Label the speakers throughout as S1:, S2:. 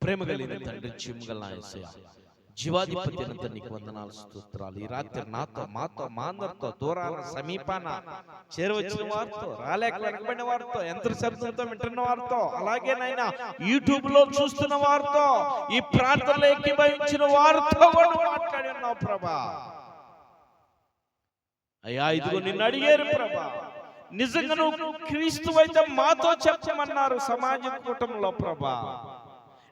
S1: ప్రేమ కలిగిన తండ్రి, చిమ్మగల యేసయ్య, జీవాధిపతి అయిన నీకు వందనాలు, స్తోత్రాలు. ఈ రాత్రి నాతో, మాతో, మా అందరితో, దూరాన సమీపాన చేరవచ్చిన వారితో, రాలేక వెనకబడిన వారితో, యంత్ర శబ్దంతో వింటున్న వారితో, అలాగే నాయనా యూట్యూబ్ లో చూస్తున్న వారితో, ఈ ప్రార్థనలో ఏకీభవించిన వారితో కూడా మాట్లాడి ఉన్నావు ప్రభా. అయ్యా, ఇదిగో నిన్ను అడిగారు ప్రభా, నిజంగా నువ్వు క్రీస్తు అయితే మాతో చెప్పమన్నారు సమాజ కూటంలో ప్రభా.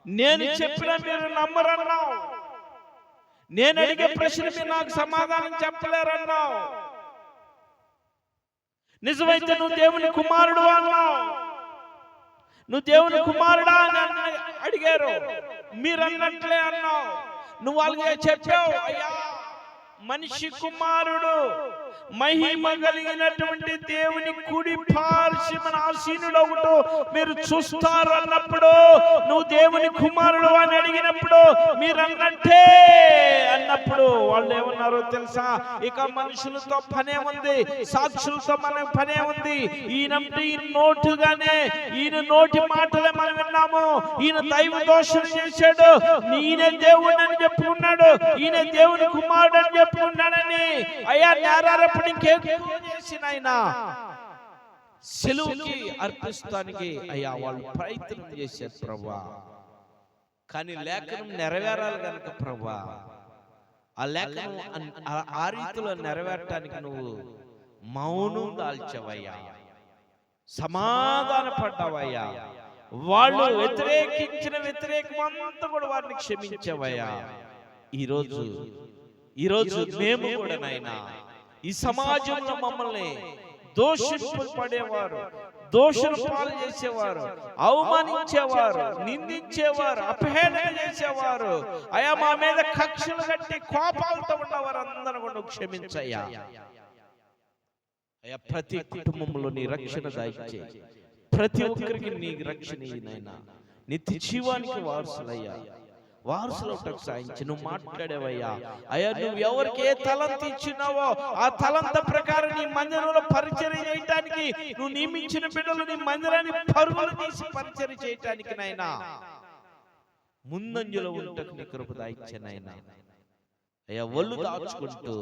S1: నేను చెప్పిన మీరు నమ్మరన్నావు, నేను అడిగే ప్రశ్న మీరు నాకు సమాధానం చెప్పలేరన్నావు. నిజమైతే నువ్వు దేవుని కుమారుడు అన్నావు. నువ్వు దేవుని కుమారుడా అని అడిగారు, మీరు అన్నట్లే అన్నావు. నువ్వు వాళ్ళకి చెప్పావు, అయ్యా మనిషి కుమారుడు మహిమ కలిగినటువంటి దేవుని కుడి పార్శ్వమున ఆసీనుడు ఒకడు మీరు చూస్తారు అన్నప్పుడు, నువ్వు దేవుని కుమారుడు అని అడిగినప్పుడు మీరు అన్నట్టే అన్నప్పుడు వాళ్ళు ఏమన్నారో తెలుసా? ఇక మనుషులతో పనే ఉంది, సాక్షులతో మన పనే ఉంది. ఈయనంటే ఈయన నోటుగానే, ఈయన నోటి మాటలే మనం విన్నాము. ఈయన దైవ దోషం చేశాడు, ఈయన దేవుడు అని చెప్పుకున్నాడు, ఈయన దేవుని కుమారుడు అని చెప్పుకున్నాడని అయ్యా నేరారప్పుడు ఇంకేం చేసిన ఆయన సెలువుకి అర్పిస్తానికి అయ్యా వాళ్ళు ప్రయత్నం చేశారు ప్రభా. కానీ లేఖనం నెరవేరాలి కనుక ప్రభా, ఆ లేఖనం ఆ రీతిలో నెరవేరటానికి నువ్వు మౌనం దాల్చవయ్యా, సమాధాన పడ్డావయ్యా. వాళ్ళు వ్యతిరేకించిన వ్యతిరేకమంతా కూడా వారిని క్షమించవయ్యా. ఈరోజు మేము కూడా నాయనా ఈ సమాజంలో మమ్మల్ని దోషింపబడేవారు, దోషులు పాలు చేసేవారు, అవమానించేవారు, నిందించేవారు, అపహేళన చేసేవారు, అయా మా మీద కక్షలు కట్టి కోపాలతో ఉన్నవారు అందరూ కూడా క్షమించయ్యా. అయ్యా ప్రతి కుటుంబంలో నీ రక్షణ దాయిచ్చే, ప్రతి ఒక్కరికి నీ రక్షణ నాయనా, నిత్య జీవానికి వారసులయ్యా, వారసులు సాయించి నువ్వు మాట్లాడేవయ్యా. అయ్యా నువ్వు ఎవరికి ఏ తలంత ఇచ్చినావో ఆ తలంత ప్రకారం నీ మందిరంలో పరిచర్య చేయటానికి నువ్వు నియమించిన బిడ్డలు నీ మందిరాన్ని పరుగులు తీసి పరిచర్య చేయటానికి నాయనా ముందంజలో ఉంటకు నీ కృప దాయిచ్చే నాయనా. అయ్యా ఒళ్ళు దాచుకుంటూ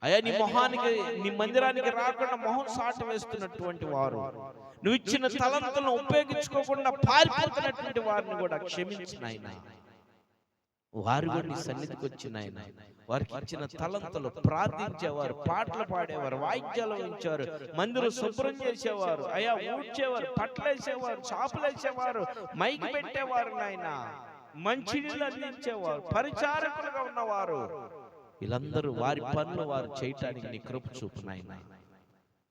S1: అయ్యా నీ మొహానికి, నీ మందిరానికి రాకుండా మొహం సాటు వేస్తున్నటువంటి వారు, నువ్వు ఇచ్చిన తలంతలను ఉపయోగించుకోకుండా పారిపోతున్నటువంటి వారిని కూడా క్షమించిన ఆయన. వారు కూడా నీ సన్నిధికి వచ్చిన ఆయన, వారికి ఇచ్చిన తలంతలు ప్రార్థించేవారు, పాటలు పాడేవారు, వాయిద్యాలు ఉంచేవారు, మందిరం శుభ్రం చేసేవారు, అయ్యా ఊడ్చేవారు, పట్లేసేవారు, చాపులు వేసేవారు, మైకి పెట్టేవారు నాయన, మంచినీళ్ళు అందించేవారు, పరిచారకులుగా ఉన్నవారు, వీళ్ళందరూ వారి పనులు వారు చేయటానికి నీ కృప చూపు నాయన.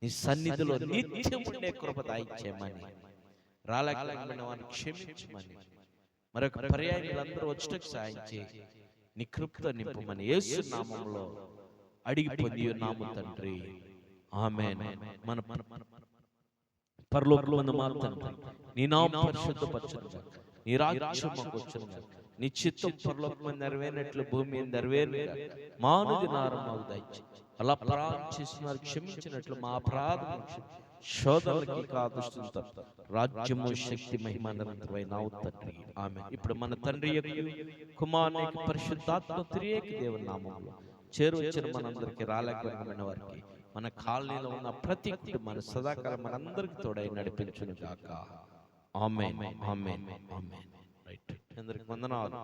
S1: నీ సన్నిధిలో నిత్యం ఉండే కృప దాయిచ్చేయమని, రాలేకపోయిన వారిని క్షమించమని, మరొక పర్యాయం వీళ్ళందరూ వచ్చటకు సాయం చేయి, నీ కృపతో నింపమని యేసు నామములో అడిగి పొంది ఉన్నాము తండ్రి, ఆమేన్. మన పరలోకమందు మా తండ్రి, నీ నామం పరిశుద్ధపరచును, నీ రాజ్యం మాకు వచ్చును, నీ చిత్తం పరలోకమందు నెరవేరినట్లు భూమి మీద నెరవేరును. మానవుడి నారం మాకు దయచేయి, అలా అపరాధం చేస్తున్నారు క్షమించినట్లు మా అపరాధం శోధనలకి కాదుస్తుంటాం. రాజ్యము శక్తి మహిమ నిరంతరమైన తండ్రి, ఆమేన్. ఇప్పుడు మన తండ్రి యొక్క కుమారుని పరిశుద్ధాత్మ త్రియేక దేవుని నామములో చేరువచ్చిన మనందరికీ, రాలేకపోయిన వారికి, మన కాలనీలో ఉన్న ప్రతి కుటుంబాన్ని సదాకాలం మనందరికి తోడై నడిపించును గాక. ఆమేన్, ఆమేన్, ఆమేన్. రైట్, అందరికి వందనాలు.